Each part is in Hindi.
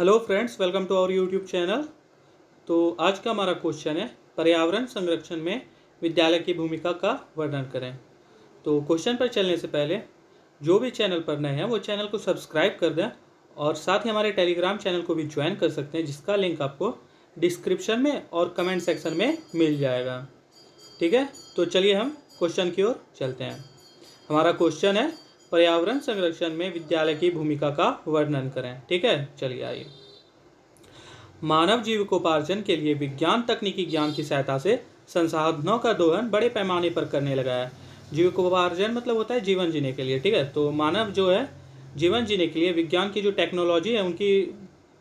Hello friends, welcome to our YouTube channel. तो आज का हमारा क्वेश्चन है, पर्यावरण संरक्षण में विद्यालय की भूमिका का वर्णन करें। तो क्वेश्चन पर चलने से पहले जो भी चैनल पर नए हैं वो चैनल को सब्सक्राइब कर दें और साथ ही हमारे टेलीग्राम चैनल को भी ज्वाइन कर सकते हैं, जिसका लिंक आपको डिस्क्रिप्शन में और कमेंट सेक्शन में मिल जाएगा। ठीक है, तो चलिए हम क्वेश्चन की ओर चलते हैं। हमारा क्वेश्चन है, पर्यावरण संरक्षण में विद्यालय की भूमिका का वर्णन करें। ठीक है, चलिए आइए। मानव जीविकोपार्जन के लिए विज्ञान तकनीकी ज्ञान की सहायता से संसाधनों का दोहन बड़े पैमाने पर करने लगा है। जीविकोपार्जन मतलब होता है जीवन जीने के लिए। ठीक है, तो मानव जो है जीवन जीने के लिए विज्ञान की जो टेक्नोलॉजी है उनकी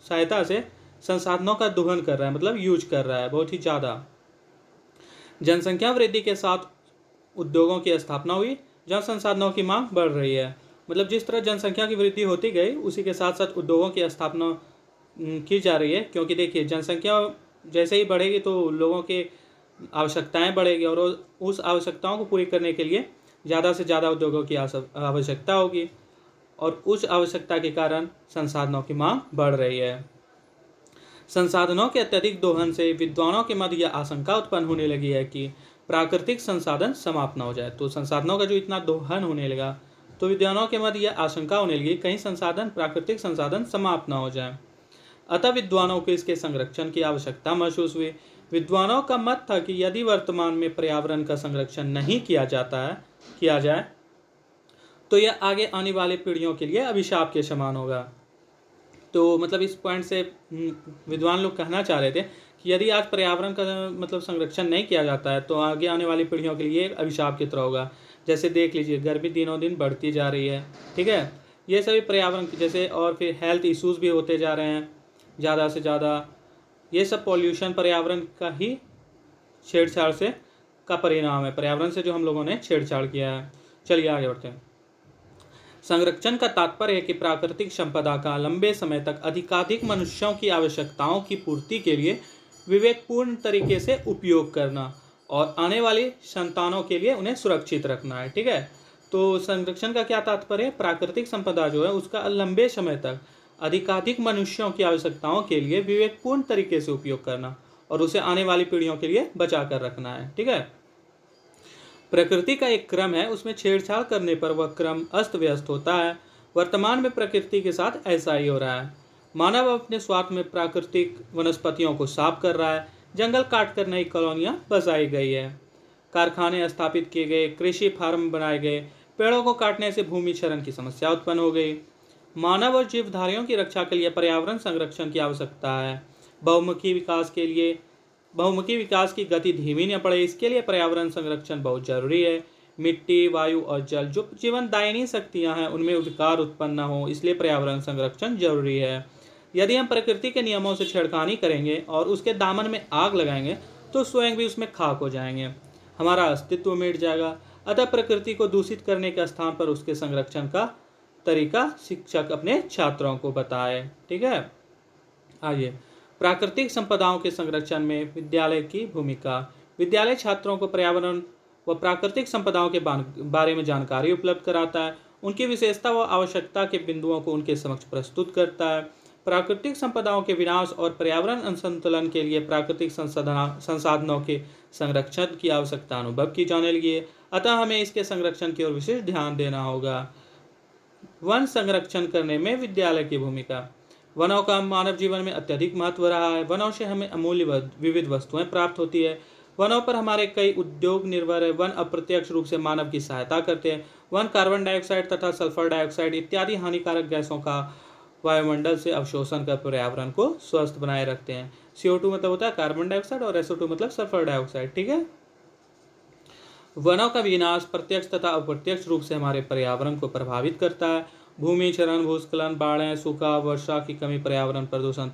सहायता से संसाधनों का दोहन कर रहा है, मतलब यूज कर रहा है बहुत ही ज़्यादा। जनसंख्या वृद्धि के साथ उद्योगों की स्थापना हुई, जहाँ संसाधनों की मांग बढ़ रही है। मतलब जिस तरह जनसंख्या की वृद्धि होती गई उसी के साथ साथ उद्योगों की स्थापना की जा रही है, क्योंकि देखिए जनसंख्या जैसे ही बढ़ेगी तो लोगों की आवश्यकताएं बढ़ेगी और उस आवश्यकताओं को पूरी करने के लिए ज़्यादा से ज़्यादा उद्योगों की आवश्यकता होगी और उस आवश्यकता के कारण संसाधनों की मांग बढ़ रही है। संसाधनों के अत्यधिक दोहन से विद्वानों के मध्य यह आशंका उत्पन्न होने लगी है कि प्राकृतिक संसाधन समाप्त न हो जाए। तो संसाधनों का जो इतना दोहन होने लगा तो विद्वानों के मध्य यह आशंका होने लगी कहीं प्राकृतिक संसाधन समाप्त न हो जाए। अतः विद्वानों को इसके संरक्षण की आवश्यकता महसूस हुई। विद्वानों का मत था कि यदि वर्तमान में पर्यावरण का संरक्षण नहीं किया जाए तो यह आगे आने वाली पीढ़ियों के लिए अभिशाप के समान होगा। तो मतलब इस पॉइंट से विद्वान लोग कहना चाह रहे थे कि यदि आज पर्यावरण का मतलब संरक्षण नहीं किया जाता है तो आगे आने वाली पीढ़ियों के लिए अभिशाप की तरह होगा। जैसे देख लीजिए, गर्मी दिनों दिन बढ़ती जा रही है। ठीक है, ये सभी पर्यावरण जैसे, और फिर हेल्थ इश्यूज भी होते जा रहे हैं ज़्यादा से ज़्यादा। ये सब पॉल्यूशन पर्यावरण का ही छेड़छाड़ से का परिणाम है, पर्यावरण से जो हम लोगों ने छेड़छाड़ किया है। चलिए आगे बढ़ते हैं। संरक्षण का तात्पर्य है कि प्राकृतिक संपदा का लंबे समय तक अधिकाधिक मनुष्यों की आवश्यकताओं की पूर्ति के लिए विवेकपूर्ण तरीके से उपयोग करना और आने वाली संतानों के लिए उन्हें सुरक्षित रखना है। ठीक है, तो संरक्षण का क्या तात्पर्य है? प्राकृतिक संपदा जो है उसका लंबे समय तक अधिकाधिक मनुष्यों की आवश्यकताओं के लिए विवेकपूर्ण तरीके से उपयोग करना और उसे आने वाली पीढ़ियों के लिए बचा कर रखना है। ठीक है, प्रकृति का एक क्रम है, उसमें छेड़छाड़ करने पर वह क्रम अस्त व्यस्त होता है। वर्तमान में प्रकृति के साथ ऐसा ही हो रहा है। मानव अपने स्वार्थ में प्राकृतिक वनस्पतियों को साफ कर रहा है। जंगल काटकर नई कॉलोनियां बसाई गई है, कारखाने स्थापित किए गए, कृषि फार्म बनाए गए। पेड़ों को काटने से भूमि क्षरण की समस्या उत्पन्न हो गई। मानव और जीवधारियों की रक्षा के लिए पर्यावरण संरक्षण की आवश्यकता है। बहुमुखी विकास की गति धीमी न पड़े, इसके लिए पर्यावरण संरक्षण बहुत जरूरी है। मिट्टी, वायु और जल जो जीवनदायिनी शक्तियां हैं उनमें विकार उत्पन्न न हो, इसलिए पर्यावरण संरक्षण जरूरी है। यदि हम प्रकृति के नियमों से छेड़खानी करेंगे और उसके दामन में आग लगाएंगे तो स्वयं भी उसमें खाक हो जाएंगे, हमारा अस्तित्व मिट जाएगा। अतः प्रकृति को दूषित करने के स्थान पर उसके संरक्षण का तरीका शिक्षक अपने छात्रों को बताए। ठीक है, आइए। प्राकृतिक संपदाओं के संरक्षण में विद्यालय की भूमिका। विद्यालय छात्रों को पर्यावरण व प्राकृतिक संपदाओं के बारे में जानकारी उपलब्ध कराता है, उनकी विशेषता व आवश्यकता के बिंदुओं को उनके समक्ष प्रस्तुत करता है। प्राकृतिक संपदाओं के विनाश और पर्यावरण असंतुलन के लिए प्राकृतिक संसाधनों के संरक्षण की आवश्यकता अनुभव की जाने लगी है। अतः हमें इसके संरक्षण की ओर विशेष ध्यान देना होगा। वन संरक्षण करने में विद्यालय की भूमिका। वनों का मानव जीवन में अत्यधिक महत्व रहा है। वनों से हमें अमूल्य विविध वस्तुएं प्राप्त होती है। वनों पर हमारे कई उद्योग निर्भर है। वन अप्रत्यक्ष रूप से मानव की सहायता करते हैं। वन कार्बन डाइऑक्साइड तथा सल्फर डाइऑक्साइड इत्यादि हानिकारक गैसों का वायुमंडल से अवशोषण कर पर्यावरण को स्वस्थ बनाए रखते हैं। CO2 मतलब होता है कार्बन डाइऑक्साइड और SO2 मतलब सल्फर डाइऑक्साइड। ठीक है, वनों का विनाश प्रत्यक्ष तथा अप्रत्यक्ष रूप से हमारे पर्यावरण को प्रभावित करता है। भूमि क्षरण, भूस्खलन, बाढ़ें, सूखा, वर्षा की कमी, पर्यावरण प्रदूषण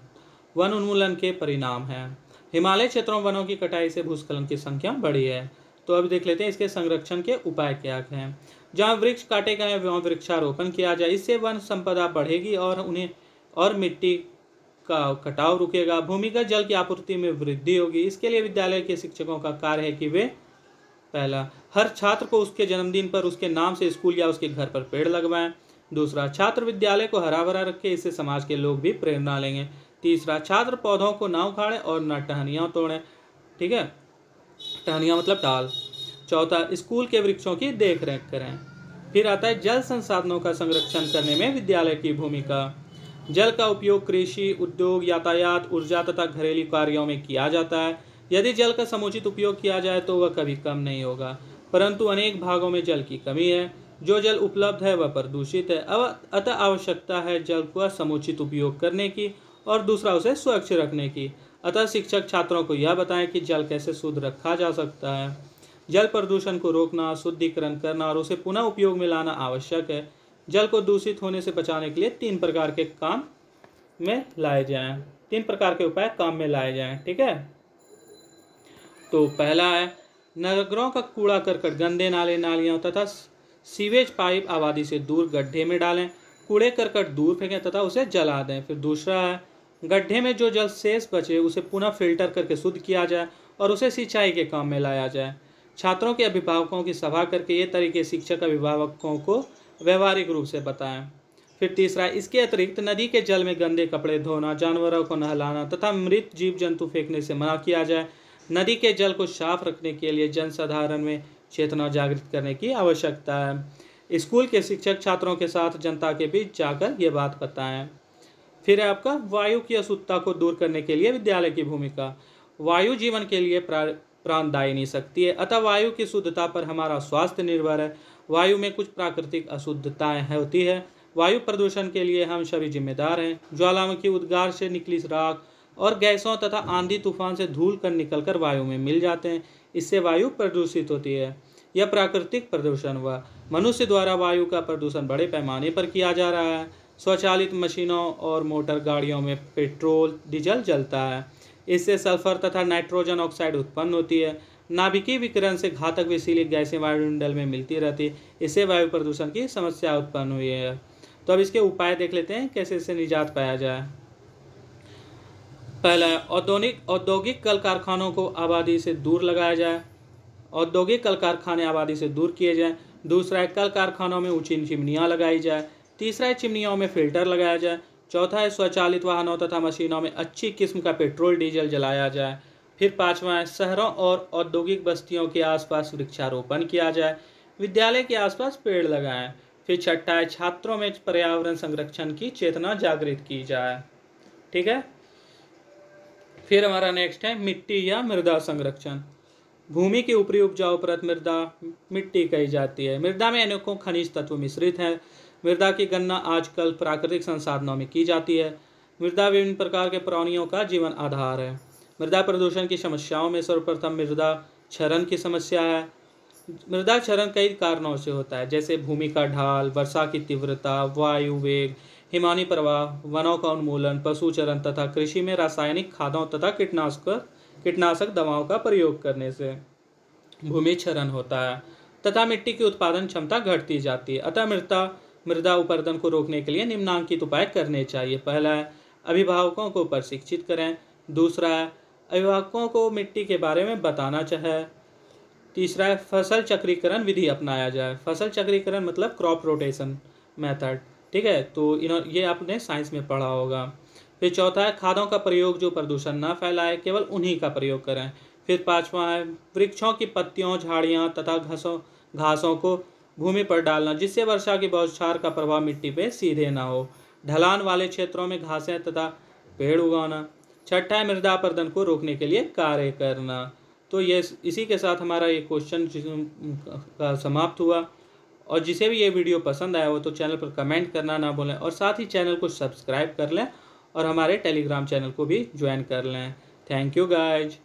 वन उन्मूलन के परिणाम हैं। हिमालय क्षेत्रों वनों की कटाई से भूस्खलन की संख्या बढ़ी है। तो अब देख लेते हैं इसके संरक्षण के उपाय क्या हैं। जहाँ वृक्ष काटे गए वहाँ वृक्षारोपण किया जाए, इससे वन संपदा बढ़ेगी और मिट्टी का कटाव रुकेगा। भूमिगत जल की आपूर्ति में वृद्धि होगी। इसके लिए विद्यालय के शिक्षकों का कार्य है कि वे पहला, हर छात्र को उसके जन्मदिन पर उसके नाम से स्कूल या उसके घर पर पेड़ लगवाएं। दूसरा, छात्र विद्यालय को हरा भरा रखे, इससे समाज के लोग भी प्रेरणा लेंगे। तीसरा, छात्र पौधों को ना उखाड़ें और न टहनियाँ तोड़ें। ठीक है, टहनियाँ मतलब टाल। चौथा, स्कूल के वृक्षों की देख रेख करें। फिर आता है जल संसाधनों का संरक्षण करने में विद्यालय की भूमिका। जल का उपयोग कृषि, उद्योग, यातायात, ऊर्जा तथा घरेलू कार्यों में किया जाता है। यदि जल का समुचित उपयोग किया जाए तो वह कभी कम नहीं होगा, परंतु अनेक भागों में जल की कमी है। जो जल उपलब्ध है वह प्रदूषित है। अतः आवश्यकता है जल का समुचित उपयोग करने की और दूसरा उसे स्वच्छ रखने की। अतः शिक्षक छात्रों को यह बताएं कि जल कैसे शुद्ध रखा जा सकता है। जल प्रदूषण को रोकना, शुद्धिकरण करना और उसे पुनः उपयोग में लाना आवश्यक है। जल को दूषित होने से बचाने के लिए 3 प्रकार के काम में लाए जाएं, 3 प्रकार के उपाय काम में लाए जाएं। ठीक है, तो पहला है नगरों का कूड़ा करकट गंदे नाले, नालियों तथा सीवेज पाइप आबादी से दूर गड्ढे में डालें। कूड़े करकट दूर फेंकें तथा उसे जला दें। फिर दूसरा है गड्ढे में जो जल शेष बचे उसे पुनः फिल्टर करके शुद्ध किया जाए और उसे सिंचाई के काम में लाया जाए। छात्रों के अभिभावकों की सभा करके ये तरीके शिक्षक अभिभावकों को व्यवहारिक रूप से बताएं। फिर तीसरा, इसके अतिरिक्त नदी के जल में गंदे कपड़े धोना, जानवरों को नहलाना तथा मृत जीव जंतु फेंकने से मना किया जाए। नदी के जल को साफ रखने के लिए जनसाधारण में चेतना जागृत करने की आवश्यकता है। स्कूल के शिक्षक छात्रों के साथ जनता के बीच जाकर ये बात बताएं। फिर है आपका वायु की अशुद्धता को दूर करने के लिए विद्यालय की भूमिका। वायु जीवन के लिए प्राणदायिनी शक्ति है, अतः वायु की शुद्धता पर हमारा स्वास्थ्य निर्भर है। वायु में कुछ प्राकृतिक अशुद्धताएं होती है। वायु प्रदूषण के लिए हम सभी जिम्मेदार हैं। ज्वालामुखी उद्गार से निकली राख और गैसों तथा आंधी तूफान से धूल कण निकलकर वायु में मिल जाते हैं, इससे वायु प्रदूषित होती है। यह प्राकृतिक प्रदूषण हुआ। मनुष्य द्वारा वायु का प्रदूषण बड़े पैमाने पर किया जा रहा है। स्वचालित मशीनों और मोटर गाड़ियों में पेट्रोल डीजल जलता है, इससे सल्फर तथा नाइट्रोजन ऑक्साइड उत्पन्न होती है। नाभिकीय विकिरण से घातक विषैली गैसें वायुमंडल में मिलती रहती, इससे वायु प्रदूषण की समस्या उत्पन्न हुई है। तो अब इसके उपाय देख लेते हैं कैसे इससे निजात पाया जाए। पहला है औद्योगिक कल कारखानों को आबादी से दूर लगाया जाए। औद्योगिक कल कारखाने आबादी से दूर किए जाएं। दूसरा है कल कारखानों में ऊंची चिमनियाँ लगाई जाए। तीसरा है चिमनियों में फिल्टर लगाया जाए। चौथा है स्वचालित वाहनों तथा मशीनों में अच्छी किस्म का पेट्रोल डीजल जलाया जाए। फिर पाँचवा है शहरों और औद्योगिक बस्तियों के आसपास वृक्षारोपण किया जाए। विद्यालय के आसपास पेड़ लगाएं। फिर छठा है छात्रों में पर्यावरण संरक्षण की चेतना जागृत की जाए। ठीक है, फिर हमारा नेक्स्ट है मिट्टी या मृदा संरक्षण। भूमि की ऊपरी उपजाऊ परत मृदा मिट्टी कही जाती है। मृदा में अनेकों खनिज तत्व मिश्रित हैं। मृदा की गणना आजकल प्राकृतिक संसाधनों में की जाती है। मृदा विभिन्न प्रकार के प्राणियों का जीवन आधार है। मृदा प्रदूषण की समस्याओं में सर्वप्रथम मृदा क्षरण की समस्या है। मृदा क्षरण कई कारणों से होता है, जैसे भूमि का ढाल, वर्षा की तीव्रता, वायु वेग, हिमानी प्रवाह, वनों का उन्मूलन, पशु चरण तथा कृषि में रासायनिक खादों तथा कीटनाशक दवाओं का प्रयोग करने से भूमि क्षरण होता है तथा मिट्टी की उत्पादन क्षमता घटती जाती है। अतः मृदा अपरदन को रोकने के लिए निम्नांकित उपाय करने चाहिए। पहला है अभिभावकों को प्रशिक्षित करें। दूसरा है अभिभावकों को मिट्टी के बारे में बताना चाहिए। तीसरा है फसल चक्रीकरण विधि अपनाया जाए। फसल चक्रीकरण मतलब क्रॉप रोटेशन मेथड। ठीक है, तो ये आपने साइंस में पढ़ा होगा। फिर चौथा है खादों का प्रयोग जो प्रदूषण ना फैलाए, केवल उन्हीं का प्रयोग करें। फिर पांचवा है वृक्षों की पत्तियों, झाड़ियाँ तथा घासों को भूमि पर डालना, जिससे वर्षा की बौछार का प्रभाव मिट्टी पे सीधे ना हो। ढलान वाले क्षेत्रों में घासें तथा पेड़ उगाना। छठा है मृदा अपरदन को रोकने के लिए कार्य करना। तो ये इसी के साथ हमारा ये क्वेश्चन का समाप्त हुआ। और जिसे भी ये वीडियो पसंद आया हो तो चैनल पर कमेंट करना ना भूलें और साथ ही चैनल को सब्सक्राइब कर लें और हमारे टेलीग्राम चैनल को भी ज्वाइन कर लें। Thank you guys.